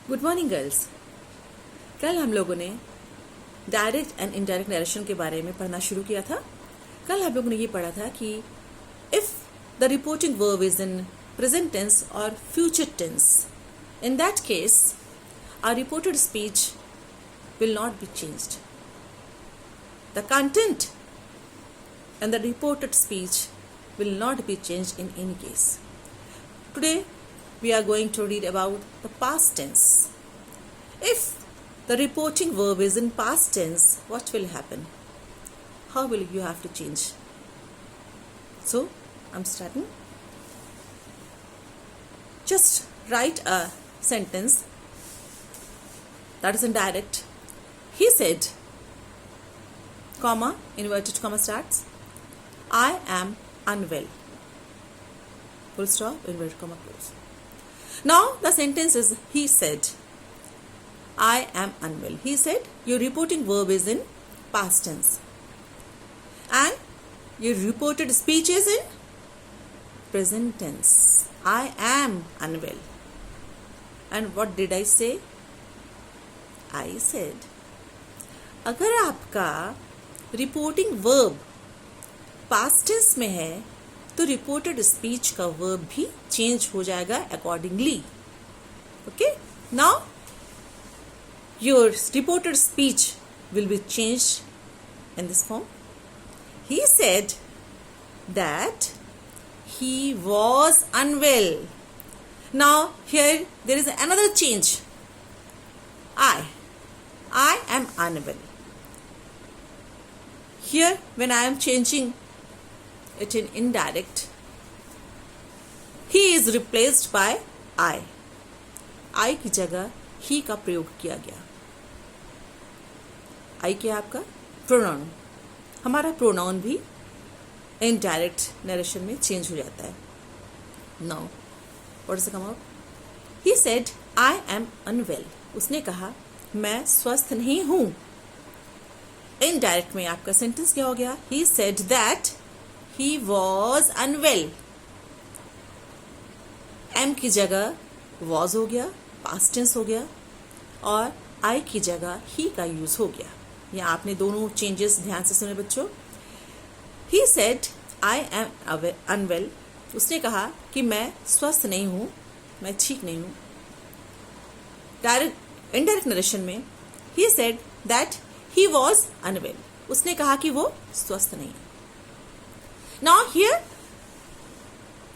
Good morning girls. कल हम लोगों ने डायरेक्ट एंड इनडायरेक्ट नरेशन के बारे में पढ़ना शुरू किया था। कल हम लोगों ने ये पढ़ा था कि if the reporting verb is in present tense और future tense, in that case our reported speech will not be changed. The content and the reported speech will not be changed in any case. Today we are going to read about the past tense. If the reporting verb is in past tense, what will happen? How will you have to change? So I'm starting. Just write a sentence that is indirect. He said, comma, inverted comma starts, I am unwell. Full stop, inverted comma close. Now the sentence is, he said, I am unwell. He said, your reporting verb is in past tense. And your reported speech is in present tense. I am unwell. And what did I say? I said. अगर आपका reporting verb past tense में है तो reported speech का verb भी change हो जाएगा accordingly. Okay, now your reported speech will be change in this form. He said that he was unwell. Now here there is another change. I am unwell. Here, when I am changing it in indirect, he is replaced by I. I की जगह he का प्रयोग किया गया. I क्या आपका pronoun. हमारा pronoun भी इनडायरेक्ट नरेशन में चेंज हो जाता है. Now, what does it come out? He said, I am unwell. उसने कहा मैं स्वस्थ नहीं हूं. इनडायरेक्ट में आपका सेंटेंस क्या हो गया? He said that he was unwell. am की जगह was हो गया, past tense हो गया, और I की जगह he का यूज हो गया. यहाँ आपने दोनों चेंजेस ध्यान से सुने बच्चों. He said I am unwell. उसने कहा कि मैं स्वस्थ नहीं हूं, मैं ठीक नहीं हूं. डायरेक्ट इनडायरेक्ट नरेशन में he said that he was unwell. उसने कहा कि वो स्वस्थ नहीं है. Now here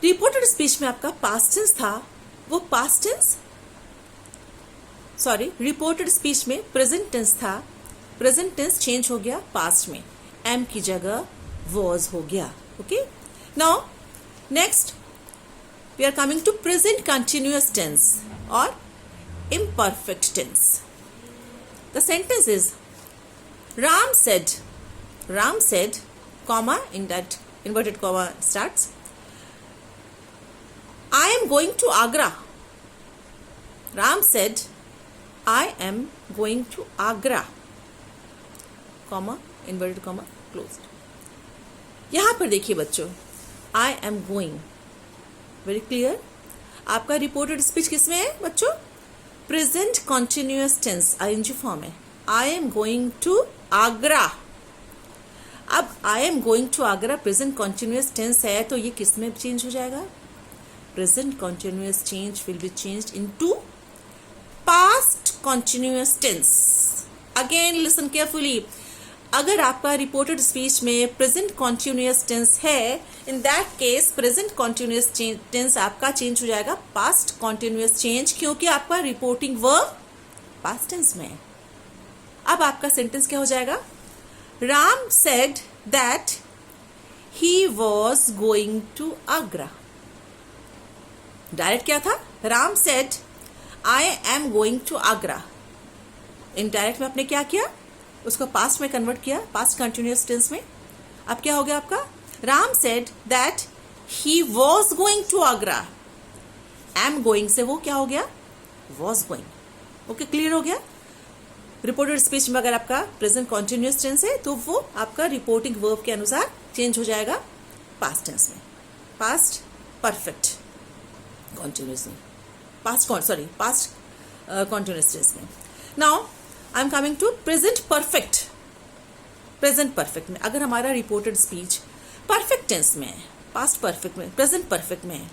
reported speech में आपका past tense था, वो past tense reported speech में present tense था. present tense change हो गया past में, am की जगह was हो गया. Okay, now next we are coming to present continuous tense or imperfect tense. The sentence is, Ram said, comma, in that inverted comma starts, I am going to Agra. Ram said, I am going to Agra, comma, inverted comma closed. यहां पर देखिए बच्चों, I am going, very clear. आपका reported speech किसमें है बच्चों? Present continuous tense ING form है. I am going to Agra. अब I am going to Agra present continuous tense है तो ये किस में चेंज हो जाएगा? Present continuous change will be changed into past continuous tense. Again listen carefully. अगर आपका रिपोर्टेड स्पीच में प्रेजेंट कॉन्टिन्यूअस टेंस है, in that case present continuous tense आपका चेंज हो जाएगा पास्ट कॉन्टिन्यूअस चेंज, क्योंकि आपका रिपोर्टिंग वर्ब पास्ट टेंस में है. अब आपका सेंटेंस क्या हो जाएगा? Ram said that he was going to Agra. Direct क्या था? Ram said I am going to Agra. Indirect में आपने क्या किया? उसको पास्ट में कन्वर्ट किया, पास्ट कंटिन्यूअस टेंस में. अब क्या हो गया आपका? Ram said that he was going to Agra. Am going से वो क्या हो गया? Was going. ओके, क्लियर हो गया. रिपोर्टेड स्पीच में अगर आपका प्रेजेंट कॉन्टिन्यूअस टेंस है तो वो आपका रिपोर्टिंग वर्ब के अनुसार चेंज हो जाएगा पास्ट टेंस में. पास्ट परफेक्ट कॉन्टिन्यूअस नहीं, पास्ट कॉन्टिन्यूस टेंस में। Now I am coming to present perfect. Present perfect में अगर हमारा रिपोर्टेड स्पीच परफेक्ट टेंस में है, पास्ट परफेक्ट में, प्रेजेंट परफेक्ट में है,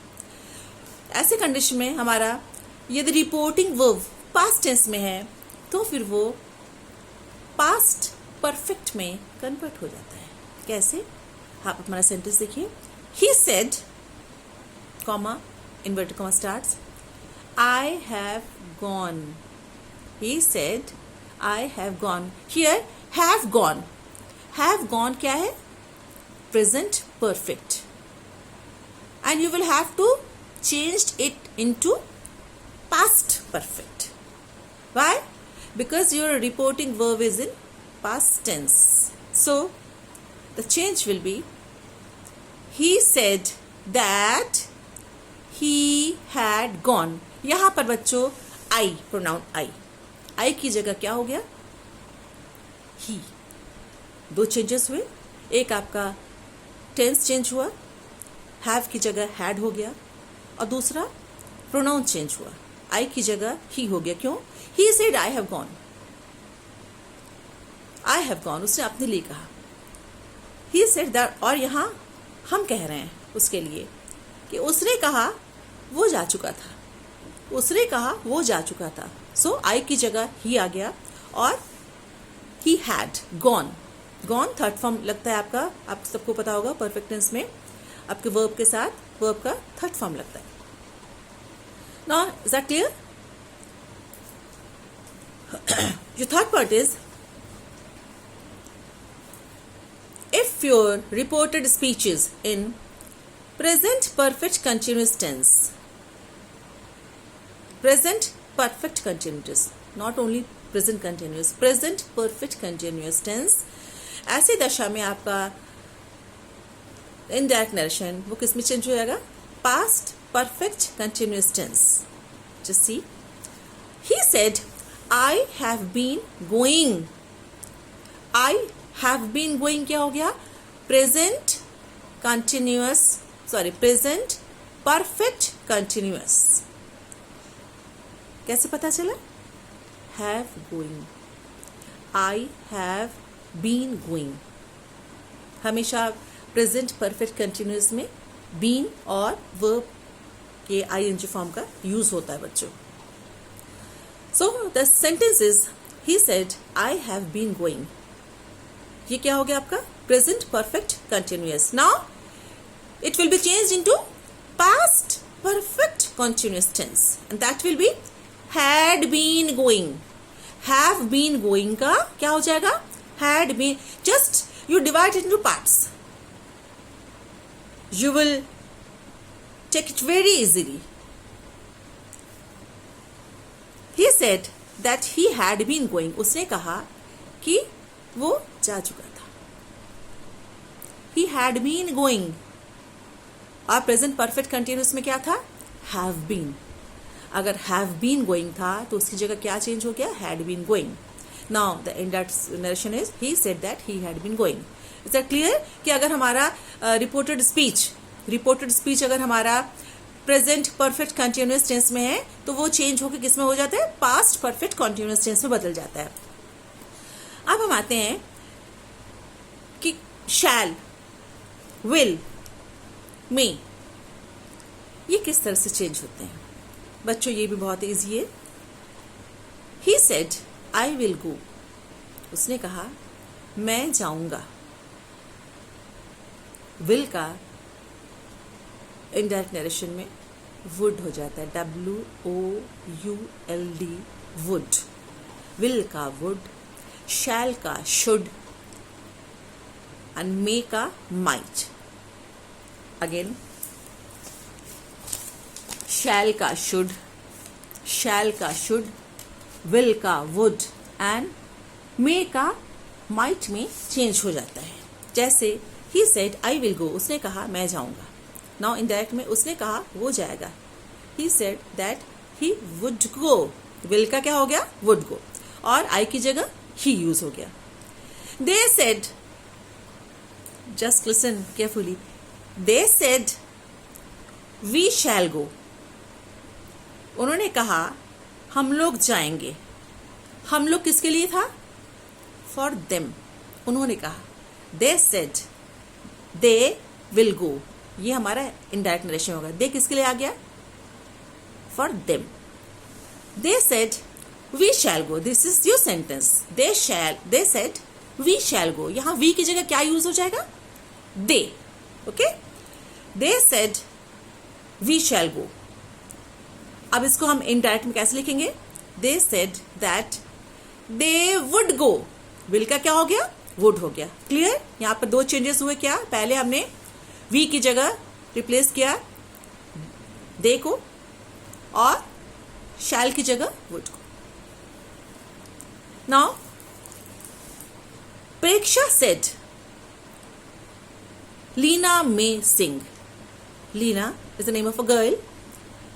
ऐसे कंडीशन में हमारा यदि रिपोर्टिंग वर्ब पास्ट टेंस में है तो फिर वो पास्ट परफेक्ट में कन्वर्ट हो जाता है। कैसे? आप हमारा सेंटेंस देखिए। He said, comma, inverted comma starts, I have gone. He said I have gone. Here have gone, have gone क्या है? Present perfect, and you will have to change it into past perfect. Why? Because your reporting verb is in past tense. So the change will be, he said that he had gone. यहाँ पर बच्चों I, pronoun I की जगह क्या हो गया? he. दो changes हुए, एक आपका टेंस चेंज हुआ, have की जगह had हो गया, और दूसरा प्रोनाउन चेंज हुआ, आई की जगह ही हो गया। क्यों? ही said I have gone. I have gone उसने अपने लिए कहा। ही सेड दैट, और यहां हम कह रहे हैं उसके लिए कि उसने कहा वो जा चुका था, उसने कहा वो जा चुका था। सो आई की जगह ही आ गया, और he had gone. Gone third form लगता है आपका, आप सबको पता होगा परफेक्ट टेंस में आपके वर्ब के साथ वर्ब का थर्ड फॉर्म लगता है। Now, is that clear? Your third part is, if your reported speech is in present perfect continuous tense, present perfect continuous, not only present continuous, present perfect continuous tense, ऐसी दशा में आपका indirect narration वो किस में change हो जाएगा? Past perfect continuous tense. Just see. He said, I have been going. I have been going क्या हो गया? Present continuous, present perfect continuous. कैसे पता चला? Have going. I have been going. हमेशा present perfect continuous में बीन और verb के आईएनजी फॉर्म का यूज होता है बच्चों। So the sentence is, he said I have been going. ये क्या हो गया आपका? Present perfect continuous. Now it will be changed into past perfect continuous tense, and that will be had been going. Have been going का क्या हो जाएगा? Had been. Just you divide it into parts, you will take it very easily. He said that he had been going. उसने कहा कि वो जा चुका था। He had been going. और प्रेजेंट परफेक्ट कंटिन्यूअस में क्या था? have been. अगर have been going था तो उसकी जगह क्या चेंज हो गया? had been going. Now the indirect narration is, he said that he had been going. Is that clear? कि अगर हमारा रिपोर्टेड स्पीच अगर हमारा प्रेजेंट परफेक्ट कंटिन्यूअस टेंस में है तो वो चेंज होकर किस में हो जाता है? पास्ट परफेक्ट कंटिन्यूअस टेंस में बदल जाता है। अब हम आते हैं कि शैल, विल, मे, ये किस तरह से चेंज होते हैं बच्चों? ये भी बहुत इजी है। ही सेड आई विल गो, उसने कहा मैं जाऊंगा। विल का इनडायरेक्ट नरेशन में वुड हो जाता है, WOULD, वुड। विल का वुड, शैल का शुड, एंड मे का माइट। अगेन शैल का शुड, विल का वुड, एंड मे का माइट में चेंज हो जाता है। जैसे ही सेड आई विल गो, उसने कहा मैं जाऊंगा। नाउ इनडायरेक्ट में उसने कहा वो जाएगा। ही said that he would go, will का क्या हो गया? वुड गो, और आई की जगह ही यूज हो गया। They said, just listen carefully, they said we shall go, उन्होंने कहा हम लोग जाएंगे। हम लोग किसके लिए था? फॉर देम, उन्होंने कहा। They said they will go, ये हमारा इनडायरेक्ट नरेशन होगा। दे किसके लिए आ गया? For them. They said we shall go, this is your sentence. They said we shall go, यहां वी की जगह क्या यूज हो जाएगा? They. Okay, they said we shall go. अब इसको हम इनडायरेक्ट में कैसे लिखेंगे? They said that they would go, will का क्या हो गया? वुड हो गया। क्लियर? यहां पर दो चेंजेस हुए। क्या? पहले हमने वी की जगह रिप्लेस किया दे को और शैल की जगह वुड को। Now Preksha said Leena may sing. Leena is the name of a girl.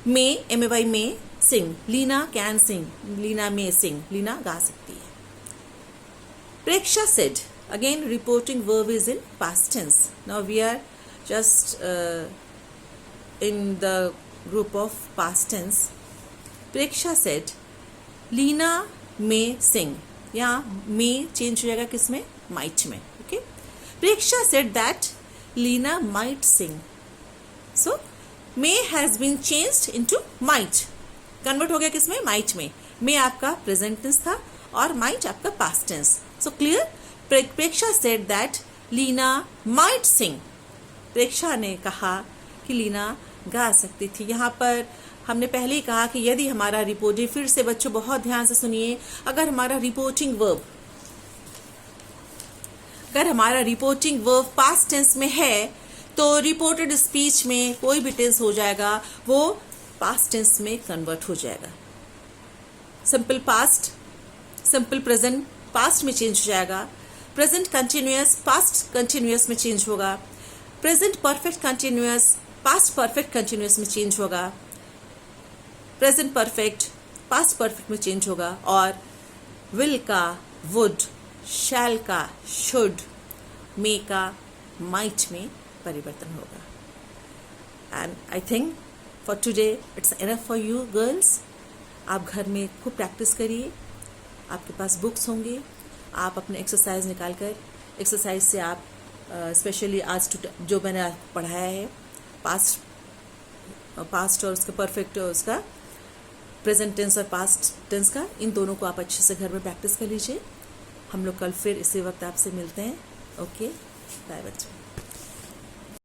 May, M-A-Y, may, sing, Leena can sing, Leena may sing, Leena गा सकती है। Preksha said, again reporting verb is in past tense. Now we are just in the group of past tense. Preksha said Leena may sing, यहाँ may change हो जाएगा किसमें? might में. Okay. Preksha said that Leena might sing. So may has been changed into might. Convert हो गया किसमें? might में. may आपका प्रेजेंट टेंस था और might आपका past tense. So clear? Preksha said that Leena might sing, Preksha ने कहा कि लीना गा सकती थी। यहाँ पर हमने पहले ही कहा कि यदि हमारा रिपोर्टिंग, फिर से बच्चों बहुत ध्यान से सुनिए, अगर हमारा रिपोर्टिंग वर्ब पास्ट टेंस में है तो रिपोर्टेड स्पीच में कोई भी टेंस हो जाएगा वो पास्ट टेंस में कन्वर्ट हो जाएगा। Simple past, simple present past में चेंज हो जाएगा। प्रेजेंट कंटिन्यूअस पास्ट कंटिन्यूअस में चेंज होगा। Present perfect continuous past perfect continuous में चेंज होगा। प्रेजेंट परफेक्ट पास्ट परफेक्ट में चेंज होगा। और विल का वुड, शैल का शुड, मे का माइट में परिवर्तन होगा। And I think for today it's enough for you girls. आप घर में खूब प्रैक्टिस करिए, आपके पास बुक्स होंगे, आप अपने एक्सरसाइज निकाल कर एक्सरसाइज से आप स्पेशली आज जो मैंने आपको पढ़ाया है पास्ट और उसका परफेक्ट और उसका प्रेजेंट टेंस और पास्ट टेंस का, इन दोनों को आप अच्छे से घर में प्रैक्टिस कर लीजिए। हम लोग कल फिर इसी वक्त आपसे मिलते हैं। ओके, बाय बच्चों।